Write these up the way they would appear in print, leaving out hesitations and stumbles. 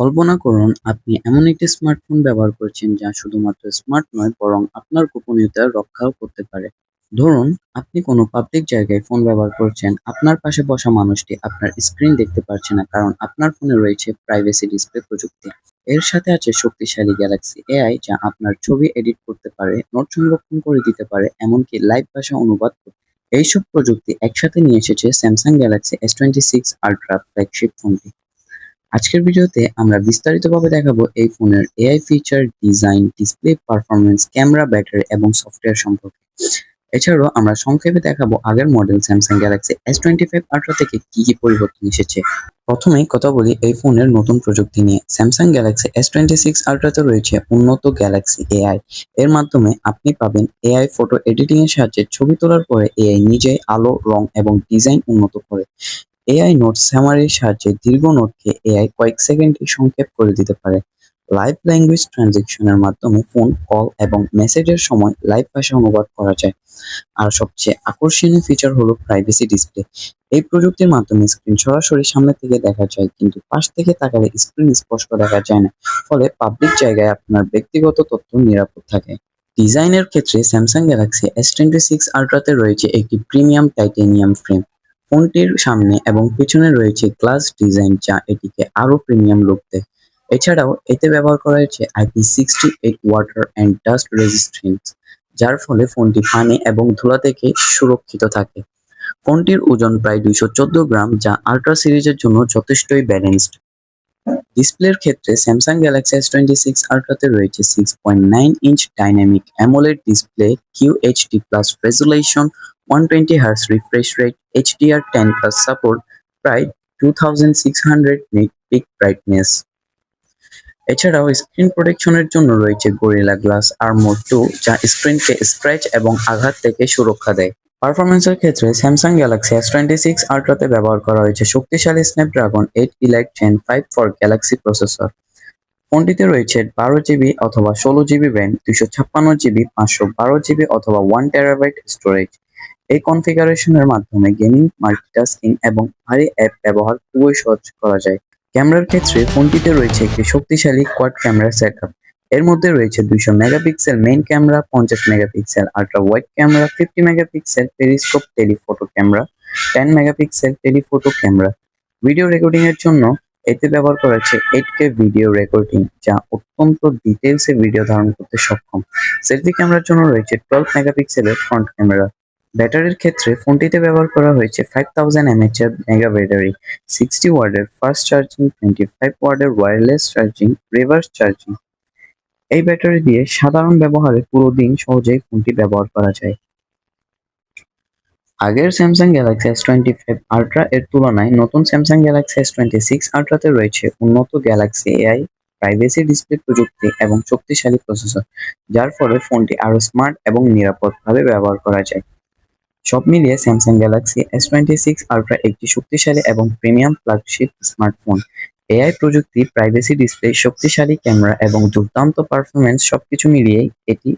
কল্পনা করুন আপনি এমন একটি স্মার্টফোন ব্যবহার করছেন যা শুধুমাত্র স্মার্ট নয় বরং আপনার গোপনীয়তা রক্ষাও করতে পারে। ধরুন আপনি কোনো পাবলিক জায়গায় ফোন ব্যবহার করছেন, আপনার পাশে বসা মানুষটি আপনার স্ক্রিন দেখতে পারছে না কারণ আপনার ফোনে রয়েছে প্রাইভেসি ডিসপ্লে প্রযুক্তি। এর সাথে আছে শক্তিশালী গ্যালাক্সি এআই যা আপনার ছবি এডিট করতে পারে, নোট সংরক্ষণ করে দিতে পারে, এমনকি লাইভ ভাষা অনুবাদ করতে। এইসব প্রযুক্তি একসাথে নিয়ে এসেছে Samsung Galaxy S26 ultra flagship ফোনটি। আজকের ভিডিওতে আমরা বিস্তারিতভাবে দেখাবো এই ফোনের AI feature, design, display performance, camera, battery এবং সফটওয়্যার সম্পর্কে। এছাড়াও আমরা সংক্ষেপে দেখাবো আগের model Samsung Galaxy S25 ultra থেকে কি পরিবর্তন এসেছে। প্রথমেই কথা বলি এই ফোনের নতুন প্রযুক্তি নিয়ে। স্যামসাং গ্যালাক্সি S26 আল্ট্রাতে রয়েছে উন্নত গ্যালাক্সি এআই। এর মাধ্যমে আপনি পাবেন এআই ফটো এডিটিং এর সাহায্যে ছবি তোলার পরে এআই নিজেই আলো, রং এবং ডিজাইন উন্নত করে। এআই নোট সামারির সাহায্যে দীর্ঘ নোটকে এআই কয়েক সেকেন্ডে সংক্ষেপ করে দিতে পারে। লাইভ ল্যাঙ্গুয়েজ ট্রানজেকশনের মাধ্যমে ফোন কল এবং মেসেজের সময় লাইভ ভাষা অনুবাদ করা যায়। আর সবচেয়ে আকর্ষণীয় ফিচার হলো প্রাইভেসি ডিসপ্লে। এই প্রযুক্তির মাধ্যমে স্ক্রিন সরাসরি সামনে থেকে দেখা যায়, কিন্তু পাশ থেকে তাকালে স্ক্রিন স্পষ্ট দেখা যায় না। ফলে পাবলিক জায়গায় আপনার ব্যক্তিগত তথ্য নিরাপদ থাকে। ডিজাইনের ক্ষেত্রে স্যামসাং গ্যালাক্সি S26 আল্ট্রাতে রয়েছে একটি প্রিমিয়াম টাইটেনিয়াম ফ্রেম। ফোনটির সামনে এবং পিছনে রয়েছে গ্লাস ডিজাইন যা এটিকে আরো প্রিমিয়াম লুক দেয়। এছাড়াও এতে ব্যবহার করা হয়েছে IP68 water and dust resistance, যার ফলে ফোনটি পানি এবং ধুলা থেকে সুরক্ষিত থাকে। ফোনটির ওজন প্রায় 214 গ্রাম, যা আল্ট্রা সিরিজের জন্য যথেষ্টই ব্যালেন্সড। ডিসপ্লের ক্ষেত্রে স্যামসাং গ্যালাক্সি S26 আল্ট্রাতে রয়েছে 6.9 inch dynamic AMOLED display, QHD+ resolution, 120 hertz refresh rate, HDR10+ support, প্রায় 2600 নিট পিক ব্রাইটনেস। এছাড়াও স্ক্রিন প্রোটেকশনের জন্য রয়েছে গরিলা গ্লাস আর্মর 2 যা স্ক্রিনকে স্ক্র্যাচ এবং আঘাত থেকে সুরক্ষা দেয়। পারফরম্যান্সের ক্ষেত্রে স্যামসাং গ্যালাক্সি S26 আল্ট্রাতে ব্যবহার করা হয়েছে শক্তিশালী Snapdragon 8 Elite Gen 5 for Galaxy processor. ফোনটিতে রয়েছে 12GB অথবা 16GB র্যাম, 256GB, 512GB অথবা 1TB স্টোরেজ। এই কনফিগারেশনের মাধ্যমে গেমিং, মাল্টিটাস্কিং এবং ভারী অ্যাপ ব্যবহার খুবই সহজ করা যায়। ক্যামেরার ক্ষেত্রে ফোনটিতে রয়েছে একটি শক্তিশালী কোয়াড ক্যামেরা সেটআপ। এর মধ্যে রয়েছে 200 megapixel main camera, 50 megapixel ultra wide camera, 50 megapixel periscope telephoto camera, 10 megapixel telephoto camera. Video recording এর জন্য এতে ব্যবহার করা হচ্ছে 8K ভিডিও রেকর্ডিং, যা অত্যন্ত ডিটেইলসে ভিডিও ধারণ করতে সক্ষম। সেলফি ক্যামেরার জন্য রয়েছে 12 মেগাপিক্সেলের ফ্রন্ট ক্যামেরা। ব্যাটারির ক্ষেত্রে ফোনটিতে ব্যবহার করা হয়েছে 5000 mAh এর মেগা ব্যাটারি, 60 ওয়াটের ফাস্ট চার্জিং, 25 ওয়াটের ওয়্যারলেস চার্জিং, রিভার্স চার্জিং। এই ব্যাটারি দিয়ে সাধারণ ব্যবহারে পুরো দিন সহজেই ফোনটি ব্যবহার করা যায়। আগের স্যামসাং গ্যালাক্সি S25 আল্ট্রা এর তুলনায় নতুন স্যামসাং গ্যালাক্সি S26 আল্ট্রাতে রয়েছে উন্নত গ্যালাক্সি এআই, প্রাইভেসি ডিসপ্লে প্রযুক্তি এবং শক্তিশালী প্রসেসর, যার ফলে ফোনটি আরো স্মার্ট এবং নিরাপদভাবে ব্যবহার করা যায়। সব মিলিয়ে স্যামসাং গ্যালাক্সি S26 আল্ট্রা একটি শক্তিশালী এবং প্রিমিয়াম ফ্ল্যাগশিপ স্মার্টফোন। এআই প্রযুক্তি, প্রাইভেসি ডিসপ্লে, শক্তিশালী ক্যামেরা এবং দুর্দান্ত পারফরম্যান্স সবকিছু মিলিয়েই এটি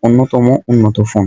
অন্যতম উন্নত ফোন।